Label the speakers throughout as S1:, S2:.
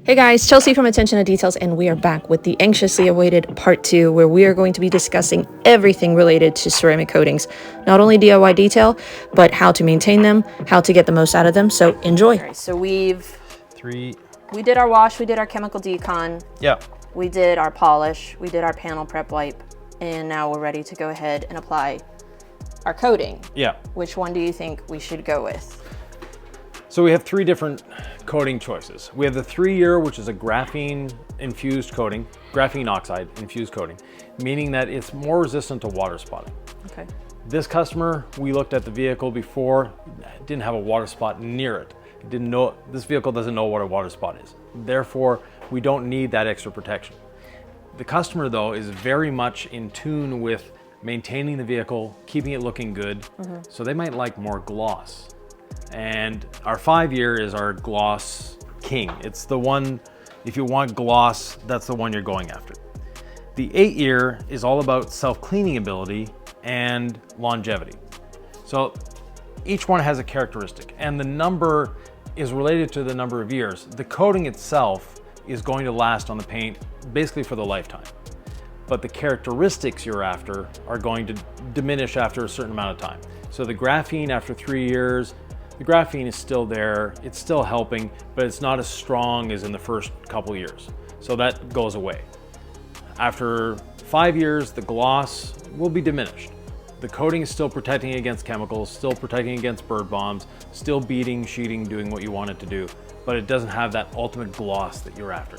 S1: Hey guys, Chelsea from Attention to Details, and we are back with the anxiously awaited part 2, where we are going to be discussing everything related to ceramic coatings. Not only DIY detail, but how to maintain them, how to get the most out of them, so enjoy. All right, so we did our wash, we did our chemical decon.
S2: Yeah.
S1: We did our polish, we did our panel prep wipe, and now we're ready to go ahead and apply our coating.
S2: Yeah.
S1: Which one do you think we should go with?
S2: So we have 3 different coating choices. We have the 3-year, which is a graphene infused coating, graphene oxide infused coating, meaning that it's more resistant to water spotting.
S1: Okay.
S2: This customer, we looked at the vehicle before, didn't have a water spot near it. Didn't know, this vehicle doesn't know what a water spot is. Therefore, we don't need that extra protection. The customer though is very much in tune with maintaining the vehicle, keeping it looking good. So they might like more gloss. And our 5-year is our gloss king. It's the one, if you want gloss, that's the one you're going after. The 8-year is all about self-cleaning ability and longevity. So each one has a characteristic, and the number is related to the number of years. The coating itself is going to last on the paint basically for the lifetime. But the characteristics you're after are going to diminish after a certain amount of time. So the graphene after 3 years, the graphene is still there, it's still helping, but it's not as strong as in the first couple years. So that goes away. After 5 years, the gloss will be diminished. The coating is still protecting against chemicals, still protecting against bird bombs, still beating, sheeting, doing what you want it to do, but it doesn't have that ultimate gloss that you're after.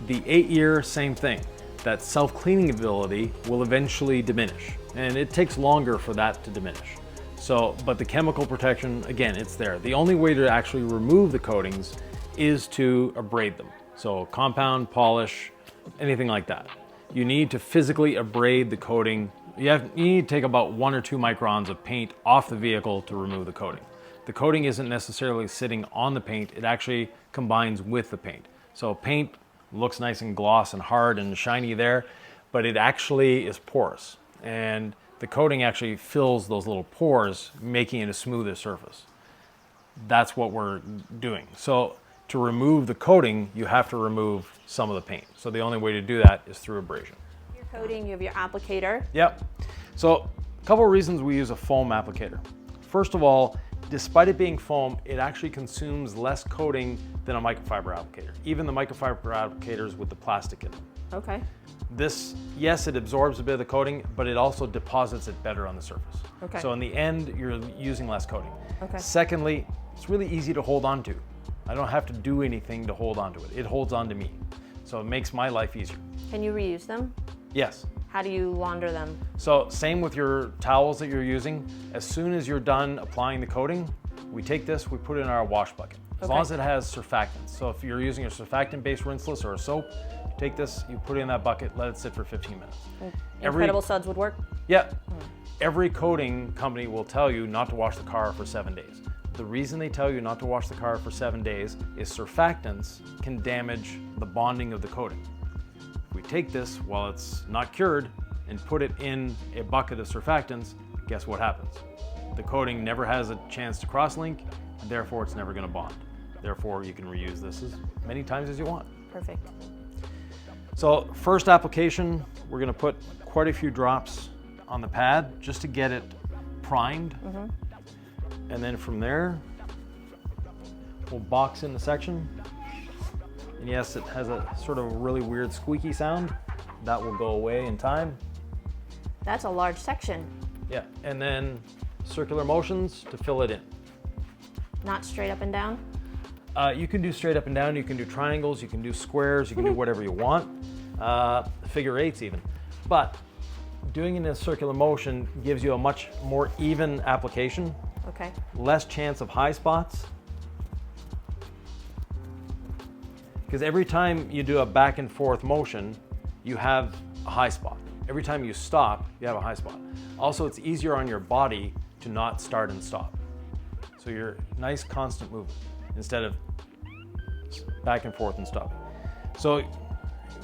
S2: The 8-year, same thing. That self-cleaning ability will eventually diminish, and it takes longer for that to diminish. So, but the chemical protection, again, it's there. The only way to actually remove the coatings is to abrade them. So compound, polish, anything like that. You need to physically abrade the coating. You need to take about 1 or 2 microns of paint off the vehicle to remove the coating. The coating isn't necessarily sitting on the paint, it actually combines with the paint. So paint looks nice and gloss and hard and shiny there, but it actually is porous. And the coating actually fills those little pores, making it a smoother surface. That's what we're doing. So to remove the coating, you have to remove some of the paint. So the only way to do that is through abrasion.
S1: Your coating, you have your applicator.
S2: Yep. So a couple of reasons we use a foam applicator. First of all, despite it being foam, it actually consumes less coating than a microfiber applicator. Even the microfiber applicators with the plastic in them.
S1: Okay.
S2: This, yes, it absorbs a bit of the coating, but it also deposits it better on the surface.
S1: Okay.
S2: So in the end, you're using less coating.
S1: Okay.
S2: Secondly, it's really easy to hold on to. I don't have to do anything to hold on to it. It holds on to me. So it makes my life easier.
S1: Can you reuse them?
S2: Yes.
S1: How do you launder them?
S2: So same with your towels that you're using. As soon as you're done applying the coating, we take this, we put it in our wash bucket. As long as it has surfactants. So if you're using a surfactant-based rinseless or a soap, take this, you put it in that bucket, let it sit for 15 minutes.
S1: Incredible Suds would work?
S2: Yeah. Every coating company will tell you not to wash the car for 7 days. The reason they tell you not to wash the car for 7 days is surfactants can damage the bonding of the coating. If we take this while it's not cured and put it in a bucket of surfactants, guess what happens? The coating never has a chance to cross-link, and therefore it's never going to bond. Therefore, you can reuse this as many times as you want.
S1: Perfect.
S2: So first application, we're going to put quite a few drops on the pad just to get it primed. And then from there, we'll box in the section. And yes, it has a sort of really weird squeaky sound. That will go away in time.
S1: That's a large section.
S2: Yeah, and then circular motions to fill it in.
S1: Not straight up and down?
S2: You can do straight up and down, you can do triangles, you can do squares, you can do whatever you want, figure 8s even. But doing it in a circular motion gives you a much more even application.
S1: Okay.
S2: Less chance of high spots. Because every time you do a back and forth motion, you have a high spot. Every time you stop, you have a high spot. Also, it's easier on your body to not start and stop. So you're nice constant movement instead of back and forth and stopping. So you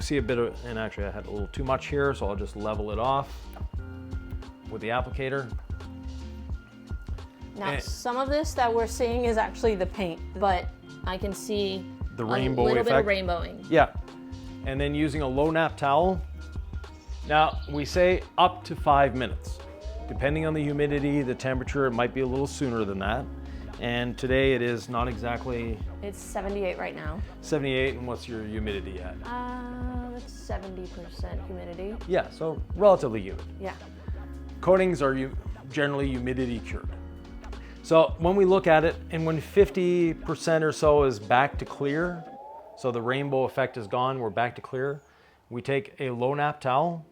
S2: see a bit of, and actually I had a little too much here, so I'll just level it off with the applicator.
S1: Now, some of this that we're seeing is actually the paint, but I can see
S2: the rainbow
S1: A little
S2: effect.
S1: bit of rainbowing.
S2: Yeah. And then using a low nap towel. Now, we say up to 5 minutes. Depending on the humidity, the temperature, it might be a little sooner than that. And today it is not exactly...
S1: It's 78 right now.
S2: 78, and what's your humidity at?
S1: It's 70% humidity.
S2: Yeah, so relatively humid.
S1: Yeah.
S2: Coatings are generally humidity cured. So when we look at it, and when 50% or so is back to clear, so the rainbow effect is gone, we're back to clear, we take a low nap towel.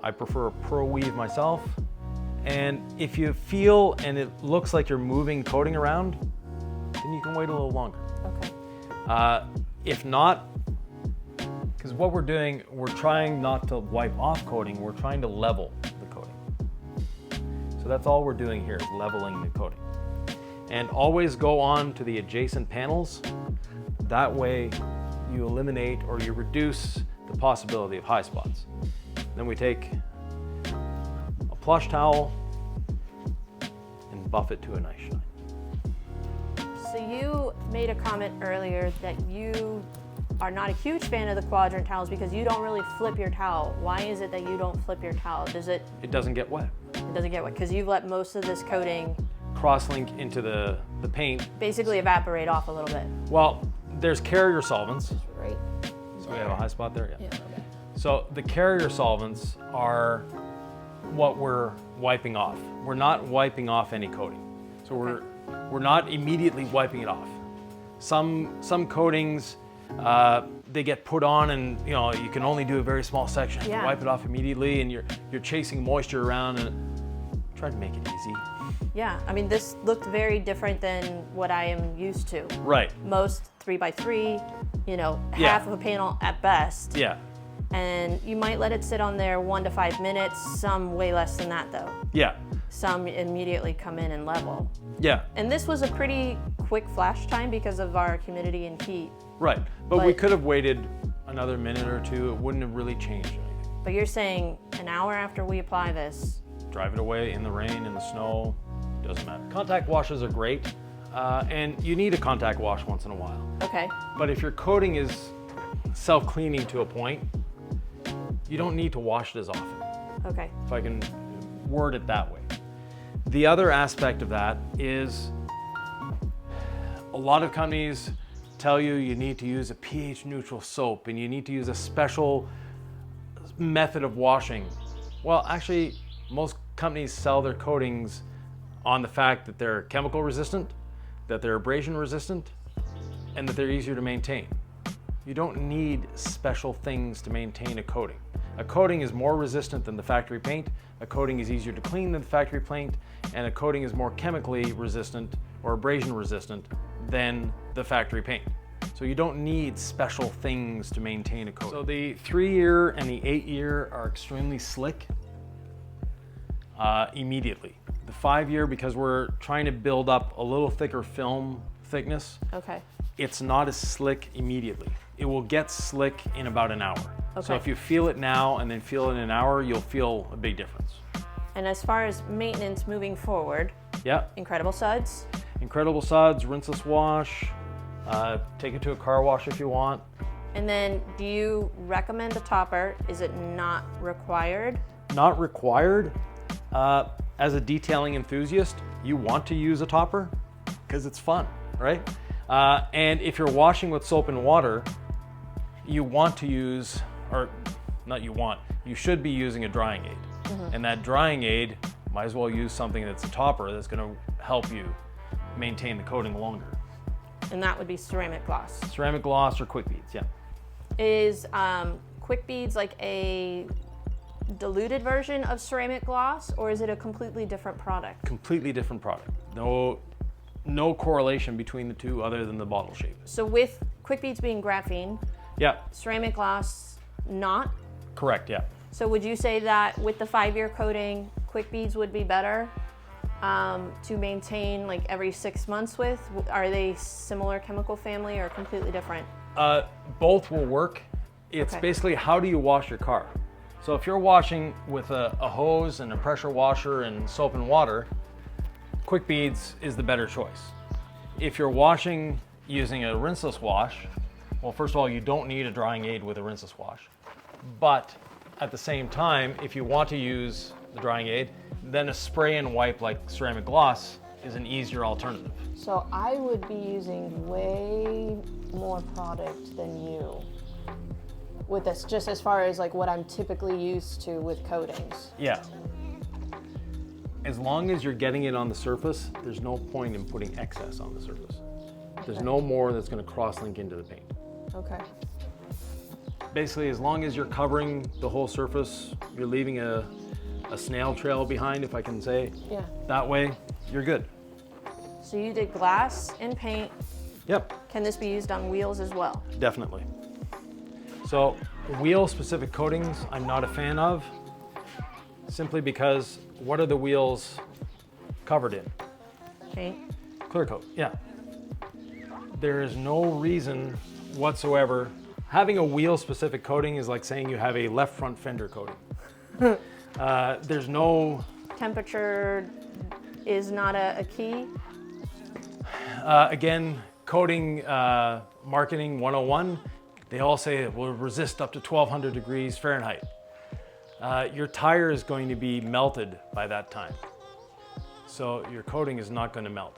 S2: I prefer a Pro Weave myself. And if you feel and it looks like you're moving coating around, then you can wait a little longer.
S1: Okay.
S2: If not, because what we're doing, we're trying not to wipe off coating, we're trying to level the coating. So that's all we're doing here is leveling the coating. And always go on to the adjacent panels. That way you eliminate or you reduce the possibility of high spots. Then we take a plush towel and buff it to a nice shine.
S1: So you made a comment earlier that you are not a huge fan of the quadrant towels because you don't really flip your towel. Why is it that you don't flip your towel?
S2: It doesn't get wet.
S1: It doesn't get wet because you've let most of this coating
S2: Cross-link into the paint.
S1: basically evaporate off a little bit.
S2: Well, there's carrier solvents.
S1: Right.
S2: So we have a high spot there?
S1: Yeah. Okay.
S2: So the carrier solvents are what we're wiping off. We're not wiping off any coating. So we're not immediately wiping it off. Some coatings, they get put on and you can only do a very small section.
S1: Yeah.
S2: You wipe it off immediately and you're chasing moisture around and try to make it easy.
S1: Yeah, I mean, this looked very different than what I am used to.
S2: Right.
S1: Most 3x3, half of a panel at best.
S2: Yeah.
S1: And you might let it sit on there 1 to 5 minutes, some way less than that though.
S2: Yeah.
S1: Some immediately come in and level.
S2: Yeah.
S1: And this was a pretty quick flash time because of our humidity and heat.
S2: Right. But we could have waited another minute or two. It wouldn't have really changed anything.
S1: But you're saying an hour after we apply this.
S2: Drive it away in the rain, in the snow, doesn't matter. Contact washes are great, and you need a contact wash once in a while.
S1: Okay.
S2: But if your coating is self-cleaning to a point, you don't need to wash it as often,
S1: Okay.
S2: if I can word it that way. The other aspect of that is a lot of companies tell you you need to use a pH neutral soap and you need to use a special method of washing. Well, actually, most companies sell their coatings on the fact that they're chemical resistant, that they're abrasion resistant, and that they're easier to maintain. You don't need special things to maintain a coating. A coating is more resistant than the factory paint, a coating is easier to clean than the factory paint, and a coating is more chemically resistant or abrasion resistant than the factory paint. So you don't need special things to maintain a coating. So the 3-year and the 8-year are extremely slick immediately. The 5-year, because we're trying to build up a little thicker film thickness,
S1: Okay.
S2: it's not as slick immediately. It will get slick in about an hour.
S1: Okay.
S2: So if you feel it now and then feel it in an hour, you'll feel a big difference.
S1: And as far as maintenance moving forward,
S2: Yeah,
S1: Incredible Suds.
S2: incredible suds, rinseless wash, take it to a car wash if you want.
S1: And then do you recommend a topper? Is it not required?
S2: Not required. As a detailing enthusiast, you want to use a topper because it's fun, right? And if you're washing with soap and water, you want to use, or not you want, you should be using a drying aid. Mm-hmm. And that drying aid, might as well use something that's a topper that's going to help you maintain the coating longer.
S1: And that would be ceramic gloss.
S2: Ceramic gloss or quick beads, yeah.
S1: Is Quick Beads like a diluted version of ceramic gloss, or is it a completely different product?
S2: Completely different product. No correlation between the two other than the bottle shape.
S1: So with Quick Beads being graphene,
S2: Yeah,
S1: ceramic gloss not.
S2: correct, yeah.
S1: So would you say that with the 5-year coating, Quick Beads would be better to maintain like every 6 months with? Are they similar chemical family or completely different?
S2: Both will work. It's
S1: Okay.
S2: basically how do you wash your car? So if you're washing with a hose and a pressure washer and soap and water, Quick Beads is the better choice. If you're washing using a rinseless wash, well, first of all, you don't need a drying aid with a rinseless wash. But at the same time, if you want to use the drying aid, then a spray and wipe like ceramic gloss is an easier alternative.
S1: So I would be using way more product than you with this, just as far as like what I'm typically used to with coatings.
S2: Yeah. As long as you're getting it on the surface, there's no point in putting excess on the surface. There's no more that's going to cross-link into the paint.
S1: Okay.
S2: Basically, as long as you're covering the whole surface, you're leaving a snail trail behind, if I can say.
S1: Yeah.
S2: That way, you're good.
S1: So you did glass and paint.
S2: Yep.
S1: Can this be used on wheels as well?
S2: Definitely. So wheel-specific coatings, I'm not a fan of, simply because what are the wheels covered in?
S1: Paint.
S2: Clear coat, yeah. There is no reason whatsoever. Having a wheel-specific coating is like saying you have a left front fender coating. There's no...
S1: Temperature is not a key?
S2: Again, coating marketing 101, they all say it will resist up to 1200 degrees Fahrenheit. Your tire is going to be melted by that time. So your coating is not going to melt.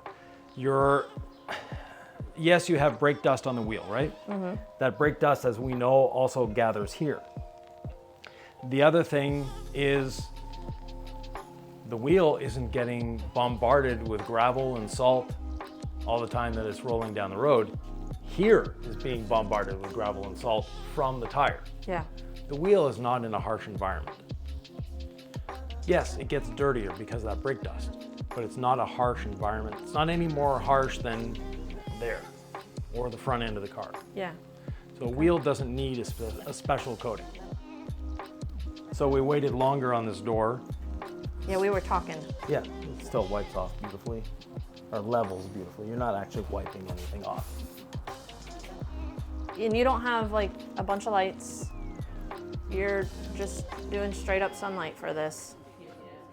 S2: Yes, you have brake dust on the wheel, right? Mm-hmm. That brake dust, as we know, also gathers here. The other thing is the wheel isn't getting bombarded with gravel and salt all the time that it's rolling down the road. Here is being bombarded with gravel and salt from the tire.
S1: Yeah.
S2: The wheel is not in a harsh environment. Yes, it gets dirtier because of that brake dust, but it's not a harsh environment. It's not any more harsh than there or the front end of the car.
S1: Yeah.
S2: So a wheel doesn't need a special coating. So we waited longer on this door.
S1: Yeah, we were talking.
S2: Yeah, it still wipes off beautifully, or levels beautifully. You're not actually wiping anything off.
S1: And you don't have like a bunch of lights. You're just doing straight up sunlight for this.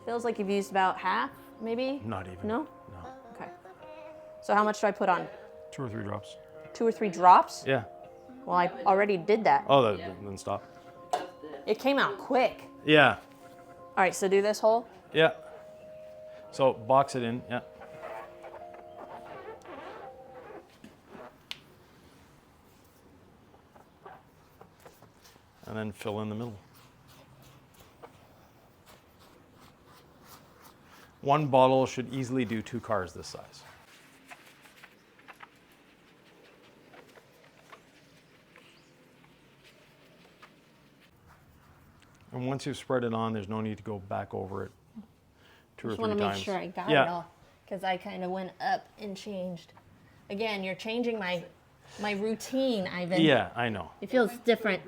S1: Feels like you've used about half, maybe?
S2: Not even.
S1: No?
S2: No.
S1: Okay. So how much do I put on?
S2: 2 or 3 drops.
S1: 2 or 3 drops?
S2: Yeah.
S1: Well, I already did that.
S2: Oh, then stop.
S1: It came out quick.
S2: Yeah.
S1: All right, so do this hole.
S2: Yeah. So box it in, yeah. And then fill in the middle. One bottle should easily do 2 cars this size. And once you've spread it on, there's no need to go back over it 2 or 3 times.
S1: Just want to make sure I got it all, because I kind of went up and changed. Again, you're changing my routine, Ivan.
S2: Yeah, I know.
S1: It feels different.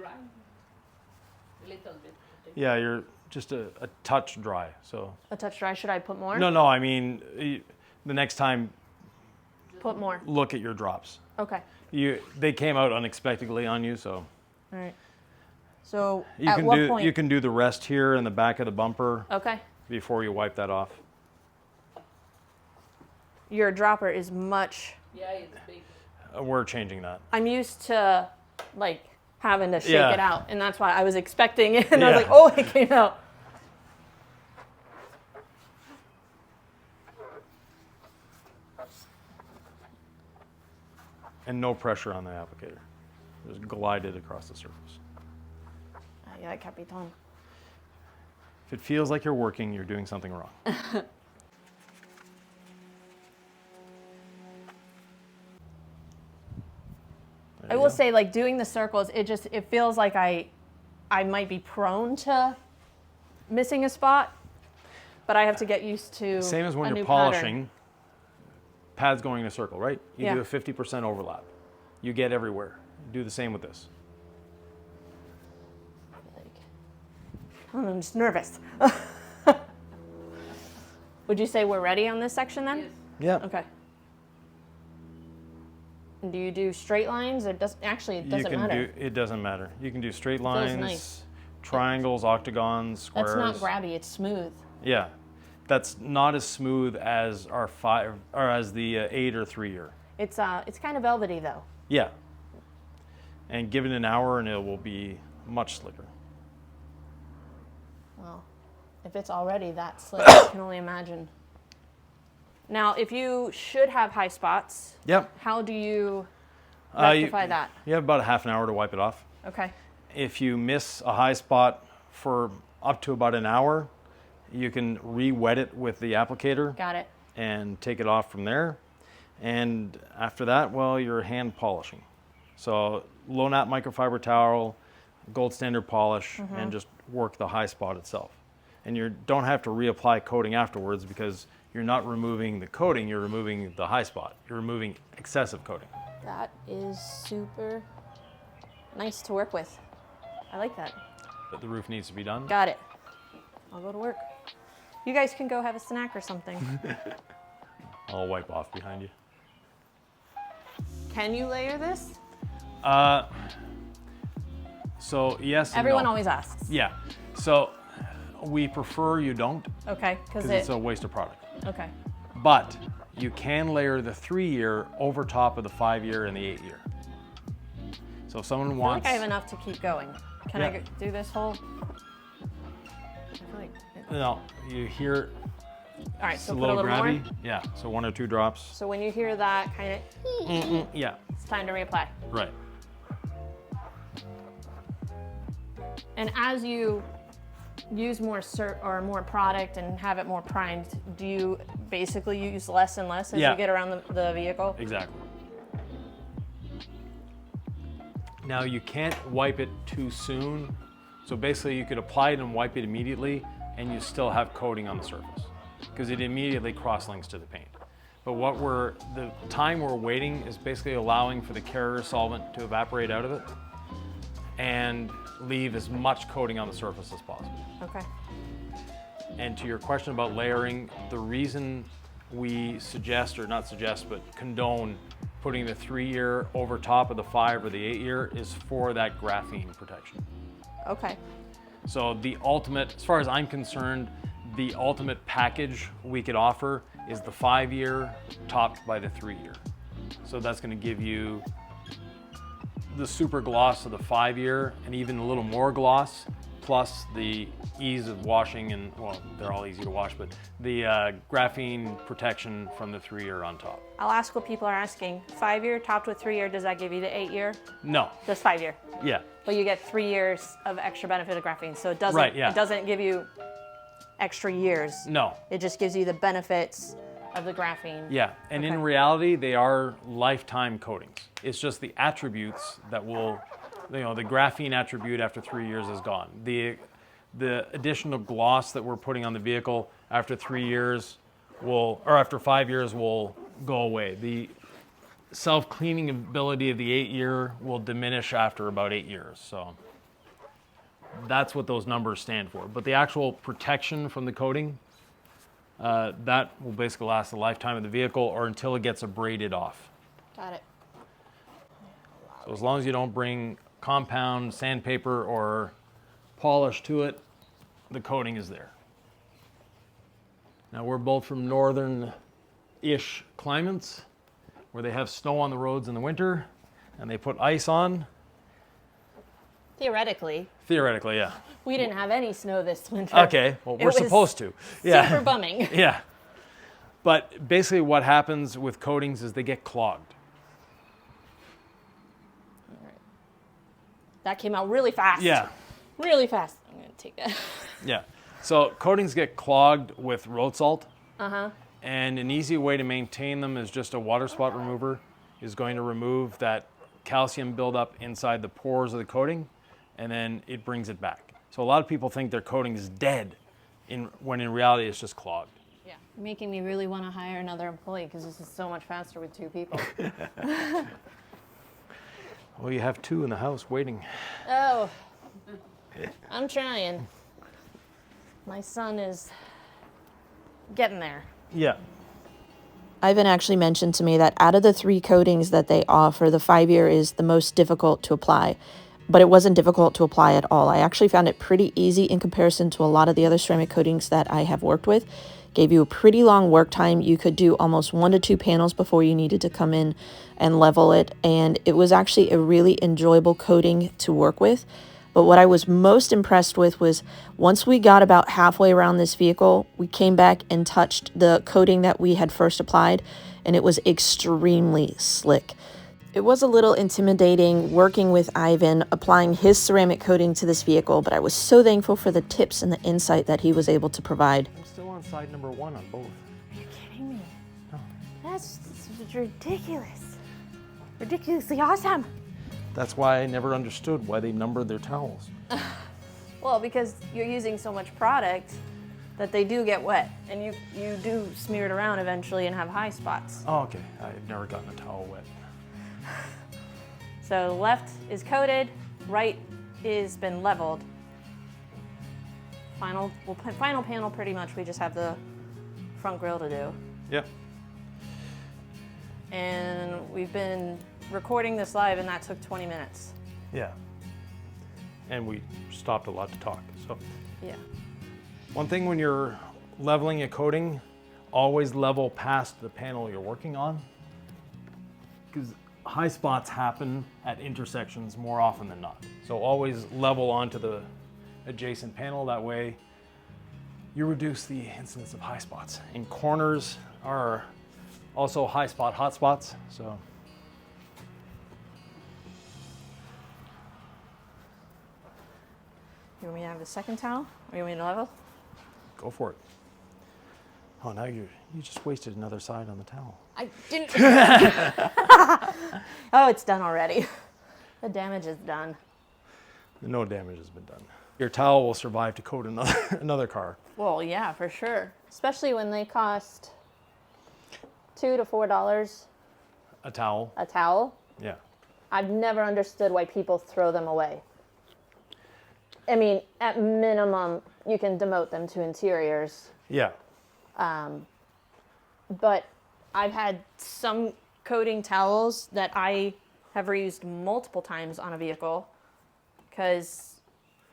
S2: Yeah, you're just a touch dry, so.
S1: A touch dry. Should I put more?
S2: No, I mean, the next time,
S1: Put more.
S2: look at your drops.
S1: Okay.
S2: They came out unexpectedly on you, so.
S1: All right. So
S2: You
S1: at
S2: can
S1: what
S2: do
S1: point?
S2: you can do the rest here in the back of the bumper
S1: Okay.
S2: before you wipe that off.
S1: Your dropper is much.
S3: Yeah, it's big.
S2: We're changing that.
S1: I'm used to like having to shake
S2: Yeah.
S1: it out, and that's why I was expecting it, and I
S2: Yeah.
S1: was like, oh, it came out.
S2: And no pressure on the applicator. Just glide it across the surface.
S1: Yeah, Capitan.
S2: If it feels like you're working, you're doing something wrong.
S1: I will say, like doing the circles, it feels like I might be prone to missing a spot, but I have to get used to
S2: Same as when
S1: a
S2: you're
S1: new
S2: polishing,
S1: pattern.
S2: pads going in a circle, right? You
S1: Yeah.
S2: do a 50% overlap. You get everywhere. Do the same with this.
S1: I'm just nervous. Would you say we're ready on this section then?
S3: Yes.
S2: Yeah.
S1: Okay. And do you do straight lines? It doesn't matter.
S2: It doesn't matter. You can do straight
S1: feels
S2: lines,
S1: nice.
S2: triangles, octagons, squares.
S1: That's not grabby. It's smooth.
S2: Yeah, that's not as smooth as our 5 or as the 8 or 3 year.
S1: It's kind of velvety though.
S2: Yeah. And give it an hour and it will be much slicker.
S1: Well, if it's already that slick, I can only imagine. Now, if you should have high spots,
S2: Yep.
S1: how do you rectify that?
S2: You have about a half an hour to wipe it off.
S1: Okay.
S2: If you miss a high spot for up to about an hour, you can re-wet it with the applicator.
S1: Got it.
S2: And take it off from there. And after that, well, you're hand polishing. So low nap microfiber towel, gold standard polish, and just work the high spot itself. And you don't have to reapply coating afterwards because you're not removing the coating, you're removing the high spot. You're removing excessive coating.
S1: That is super nice to work with. I like that.
S2: But the roof needs to be done.
S1: Got it. I'll go to work. You guys can go have a snack or something.
S2: I'll wipe off behind you.
S1: Can you layer this?
S2: So yes and
S1: Everyone
S2: no.
S1: always asks.
S2: Yeah. So we prefer you don't
S1: Okay,
S2: because it's a waste of product.
S1: Okay.
S2: But you can layer the 3-year over top of the 5-year and the 8-year. So if someone
S1: I feel
S2: wants...
S1: like I have enough to keep going. Can
S2: Yeah.
S1: I do this whole? I feel like...
S2: No, you hear
S1: All right,
S2: it's
S1: so
S2: a
S1: put a
S2: little
S1: little
S2: grabby.
S1: more.
S2: Yeah, so 1 or 2 drops.
S1: So when you hear that kind of,
S2: Yeah,
S1: it's time to reapply.
S2: right.
S1: And as you use more more product and have it more primed, do you basically use less and less as
S2: Yeah.
S1: you get around the vehicle?
S2: Exactly. Now you can't wipe it too soon. So basically you could apply it and wipe it immediately and you still have coating on the surface because it immediately cross-links to the paint. But the time we're waiting is basically allowing for the carrier solvent to evaporate out of it and leave as much coating on the surface as possible.
S1: Okay.
S2: And to your question about layering, the reason we suggest, or not suggest, but condone putting the 3-year over top of the 5 or the 8-year is for that graphene protection.
S1: Okay.
S2: So the ultimate, as far as I'm concerned, the ultimate package we could offer is the 5-year topped by the 3-year. So that's going to give you the super gloss of the 5-year and even a little more gloss, plus the ease of washing and, well, they're all easy to wash, but the graphene protection from the 3-year on top.
S1: I'll ask what people are asking. 5-year topped with 3-year, does that give you the 8-year?
S2: No.
S1: Just 5-year.
S2: Yeah.
S1: But you get 3 years of extra benefit of graphene, so it doesn't.
S2: Right, yeah.
S1: It doesn't give you extra years.
S2: No.
S1: It just gives you the benefits of the graphene.
S2: Yeah, and in
S1: Okay.
S2: reality, they are lifetime coatings. It's just the attributes that will, the graphene attribute after 3 years is gone. The additional gloss that we're putting on the vehicle after 3 years or after 5 years will go away. The self-cleaning ability of the 8-year will diminish after about 8 years. So that's what those numbers stand for. But the actual protection from the coating, that will basically last the lifetime of the vehicle or until it gets abraded off.
S1: Got it.
S2: So as long as you don't bring compound, sandpaper, or polish to it, the coating is there. Now we're both from northern-ish climates where they have snow on the roads in the winter and they put ice on.
S1: Theoretically,
S2: Theoretically, yeah.
S1: we didn't have any snow this winter.
S2: Okay, well, we're
S1: was
S2: supposed to. Yeah.
S1: Super bumming.
S2: Yeah. But basically what happens with coatings is they get clogged.
S1: That came out really fast.
S2: Yeah.
S1: Really fast. I'm going to take that.
S2: Yeah. So coatings get clogged with road salt.
S1: Uh-huh.
S2: And an easy way to maintain them is just a water spot remover is going to remove that calcium buildup inside the pores of the coating, and then it brings it back. So a lot of people think their coating is dead, when in reality it's just clogged.
S1: Yeah. Making me really want to hire another employee because this is so much faster with 2 people.
S2: Well, you have 2 in the house waiting.
S1: Oh, I'm trying. My son is getting there.
S2: Yeah.
S1: Ivan actually mentioned to me that out of the 3 coatings that they offer, the 5-year is the most difficult to apply. But it wasn't difficult to apply at all. I actually found it pretty easy in comparison to a lot of the other ceramic coatings that I have worked with. gave you a pretty long work time. You could do almost 1 to 2 panels before you needed to come in and level it, and it was actually a really enjoyable coating to work with. But what I was most impressed with was once we got about halfway around this vehicle, we came back and touched the coating that we had first applied, and it was extremely slick. It was a little intimidating working with Yvan, applying his ceramic coating to this vehicle, but I was so thankful for the tips and the insight that he was able to provide.
S2: I'm still on side number 1 on both.
S3: Are you kidding me?
S2: No.
S3: That's ridiculous. Ridiculously awesome.
S2: That's why I never understood why they numbered their towels.
S1: Well, because you're using so much product that they do get wet, and you do smear it around eventually and have high spots.
S2: Oh, okay. I've never gotten a towel wet.
S1: So left is coated, right is been leveled. Final panel pretty much, we just have the front grille to do.
S2: Yep.
S1: And we've been recording this live and that took 20 minutes.
S2: Yeah. And we stopped a lot to talk, so.
S1: Yeah.
S2: One thing when you're leveling a coating, always level past the panel you're working on, because high spots happen at intersections more often than not. So always level onto the adjacent panel, that way you reduce the incidence of high spots. And corners are also high spot hot spots, so.
S1: You want me to have the second towel, or you want me to level?
S2: Go for it. Oh, now you just wasted another side on the towel.
S1: I didn't. Oh, it's done already. The damage is done.
S2: No damage has been done. Your towel will survive to coat another car.
S1: Well, yeah, for sure. Especially when they cost $2 to $4
S2: A towel?
S1: a towel.
S2: Yeah.
S1: I've never understood why people throw them away. I mean, at minimum, you can demote them to interiors.
S2: Yeah.
S1: But I've had some coating towels that I have reused multiple times on a vehicle because,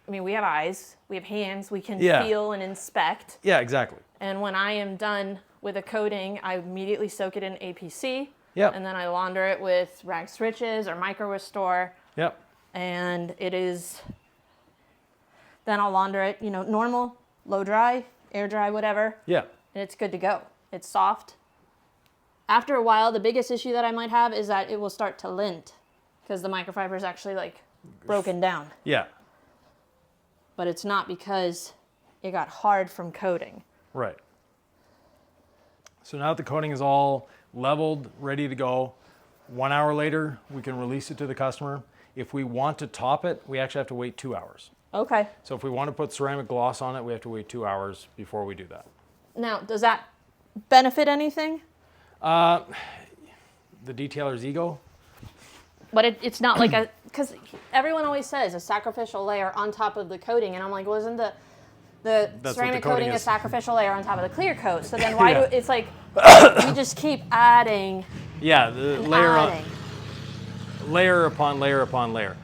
S1: I mean, we have eyes, we have hands, we can feel and inspect.
S2: Yeah, exactly.
S1: And when I am done with a coating, I immediately soak it in APC.
S2: Yep.
S1: And then I launder it with rag switches or micro restore.
S2: Yep.
S1: And it is, then I'll launder it, normal, low dry, air dry, whatever.
S2: Yeah.
S1: And it's good to go. It's soft. After a while, the biggest issue that I might have is that it will start to lint because the microfiber is actually like broken down.
S2: Yeah.
S1: But it's not because it got hard from coating.
S2: Right. So now that the coating is all leveled, ready to go, 1 hour later, we can release it to the customer. If we want to top it, we actually have to wait 2 hours.
S1: Okay.
S2: So if we want to put ceramic gloss on it, we have to wait 2 hours before we do that.
S1: Now, does that benefit anything?
S2: The detailer's ego?
S1: But it's not like a, because everyone always says a sacrificial layer on top of the coating, and I'm like, well, isn't the
S2: That's
S1: ceramic
S2: what the coating
S1: coating a
S2: is.
S1: sacrificial layer on top of the clear coat? So then why
S2: Yeah.
S1: do, it's like, we just keep adding
S2: Yeah, the
S1: and
S2: layer
S1: adding.
S2: layer upon layer upon layer.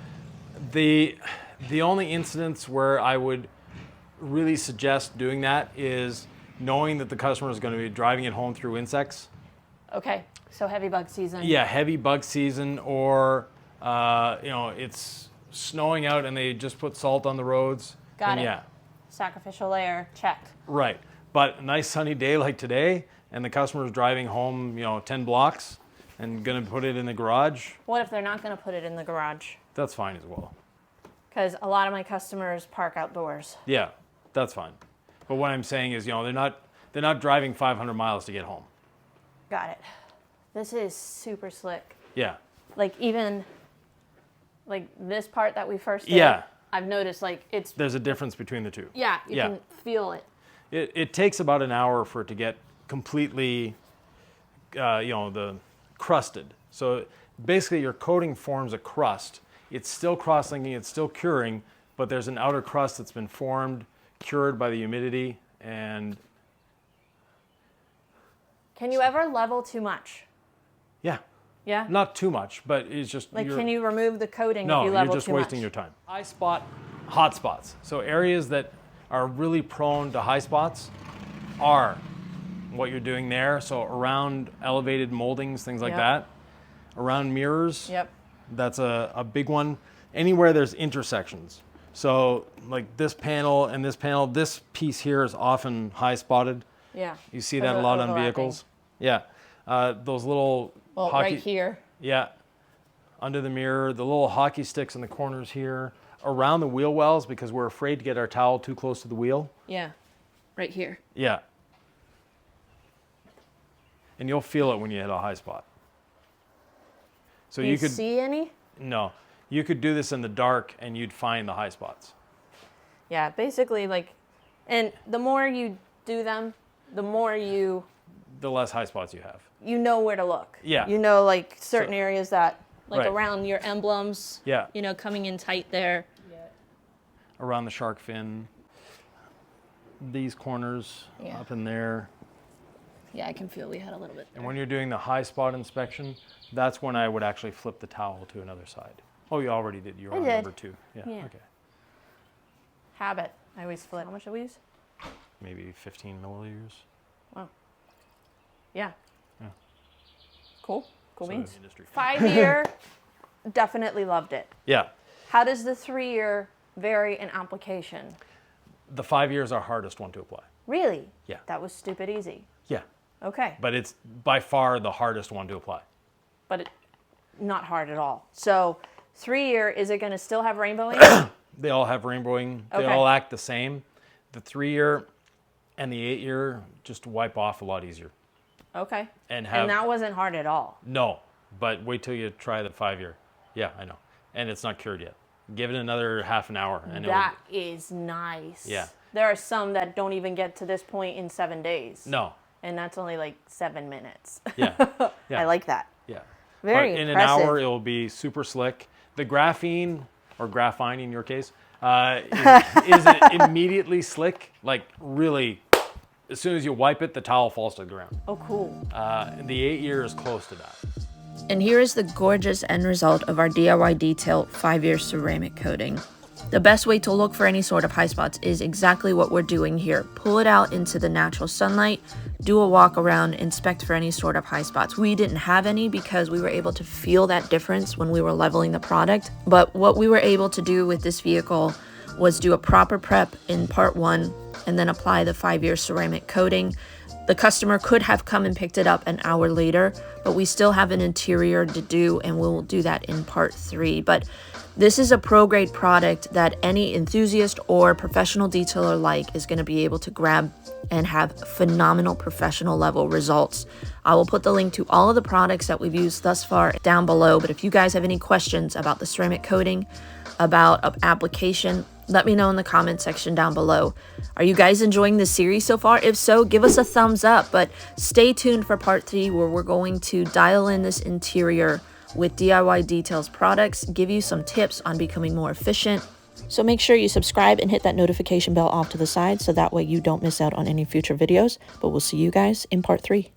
S2: The only instance where I would really suggest doing that is knowing that the customer is going to be driving it home through insects.
S1: Okay, so heavy bug season.
S2: Yeah, heavy bug season, or it's snowing out and they just put salt on the roads.
S1: Got
S2: then
S1: it.
S2: Yeah,
S1: Sacrificial layer, check.
S2: right. But a nice sunny day like today, and the customer is driving home, 10 blocks, and going to put it in the garage.
S1: What if they're not going to put it in the garage?
S2: That's fine as well.
S1: Because a lot of my customers park outdoors.
S2: Yeah, that's fine. But what I'm saying is, they're not driving 500 miles to get home.
S1: Got it. This is super slick.
S2: Yeah.
S1: Like even like this part that we first did,
S2: Yeah.
S1: I've noticed like it's,
S2: There's a difference between the two.
S1: yeah, you
S2: Yeah.
S1: can feel it.
S2: It takes about an hour for it to get completely, the crusted. So basically your coating forms a crust. It's still cross-linking, it's still curing, but there's an outer crust that's been formed, cured by the humidity, and
S1: Can you ever level too much?
S2: yeah,
S1: Yeah?
S2: not too much, but it's just
S1: Like can you remove the coating if you
S2: you're
S1: level
S2: just
S1: too
S2: wasting
S1: much?
S2: your time. High spot, hot spots. So areas that are really prone to high spots are what you're doing there. So around elevated moldings, things like
S1: Yep.
S2: that. Around mirrors,
S1: Yep.
S2: that's a big one. Anywhere there's intersections. So like this panel and this piece here is often high spotted.
S1: Yeah.
S2: You see that a lot on vehicles. Yeah. Those little
S1: Well,
S2: hockey,
S1: right here.
S2: yeah, under the mirror, the little hockey sticks in the corners here, around the wheel wells because we're afraid to get our towel too close to the wheel.
S1: Yeah. Right here.
S2: Yeah. And you'll feel it when you hit a high spot. So
S1: Do
S2: you could
S1: see any?
S2: no, you could do this in the dark and you'd find the high spots.
S1: Yeah, basically like, and the more you do them, the more you
S2: The less high spots you have.
S1: know where to look.
S2: Yeah.
S1: You know, like certain
S2: So-
S1: areas that, like
S2: Right.
S1: around your emblems.
S2: Yeah.
S1: You know, coming in tight there.
S2: Around the shark fin. These corners
S1: Yeah.
S2: up in there.
S1: Yeah, I can feel we had a little bit.
S2: And when you're doing the high spot inspection, that's when I would actually flip the towel to another side. Oh, you already did. You're
S1: I
S2: on
S1: did.
S2: number 2. Yeah.
S1: Yeah.
S2: Okay.
S1: Habit. I always flip. How much do we use?
S2: Maybe 15 milliliters.
S1: Wow. Yeah.
S2: Yeah.
S1: Cool. Cool
S2: So
S1: beans.
S2: industry.
S1: 5-year, definitely loved it.
S2: Yeah.
S1: How does the 3-year vary in application?
S2: The 5 years are hardest one to apply.
S1: Really?
S2: Yeah.
S1: That was stupid easy.
S2: Yeah.
S1: Okay.
S2: But it's by far the hardest one to apply.
S1: But not hard at all. So 3-year, is it going to still have rainbow ink?
S2: They all have rainbowing. They
S1: Okay.
S2: all act the same. The 3-year and the 8-year just wipe off a lot easier.
S1: Okay.
S2: And have
S1: that wasn't hard at all.
S2: no, but wait till you try the 5-year. Yeah, I know. And it's not cured yet. Give it another half an hour and
S1: That is nice.
S2: Yeah.
S1: There are some that don't even get to this point in 7 days.
S2: no.
S1: And that's only like 7 minutes.
S2: Yeah. Yeah.
S1: I like that.
S2: Yeah.
S1: Very
S2: but in
S1: impressive.
S2: an hour, it will be super slick. The graphene, or graphine in your case, is immediately slick. Like really, as soon as you wipe it, the towel falls to the ground.
S1: Oh, cool.
S2: The 8-year is close to that.
S1: And here is the gorgeous end result of our DIY detail 5-year ceramic coating. The best way to look for any sort of high spots is exactly what we're doing here. Pull it out into the natural sunlight, do a walk around, inspect for any sort of high spots. We didn't have any because we were able to feel that difference when we were leveling the product. But what we were able to do with this vehicle was do a proper prep in part 1 and then apply the 5-year ceramic coating. The customer could have come and picked it up an hour later, but we still have an interior to do, and we'll do that in part 3. But this is a pro-grade product that any enthusiast or professional detailer alike is going to be able to grab and have phenomenal professional level results. I will put the link to all of the products that we've used thus far down below, but if you guys have any questions about the ceramic coating, about application, let me know in the comment section down below. Are you guys enjoying this series so far? If so, give us a thumbs up, but stay tuned for part 3 where we're going to dial in this interior with DIY Details products, give you some tips on becoming more efficient. So make sure you subscribe and hit that notification bell off to the side so that way you don't miss out on any future videos. But we'll see you guys in part 3.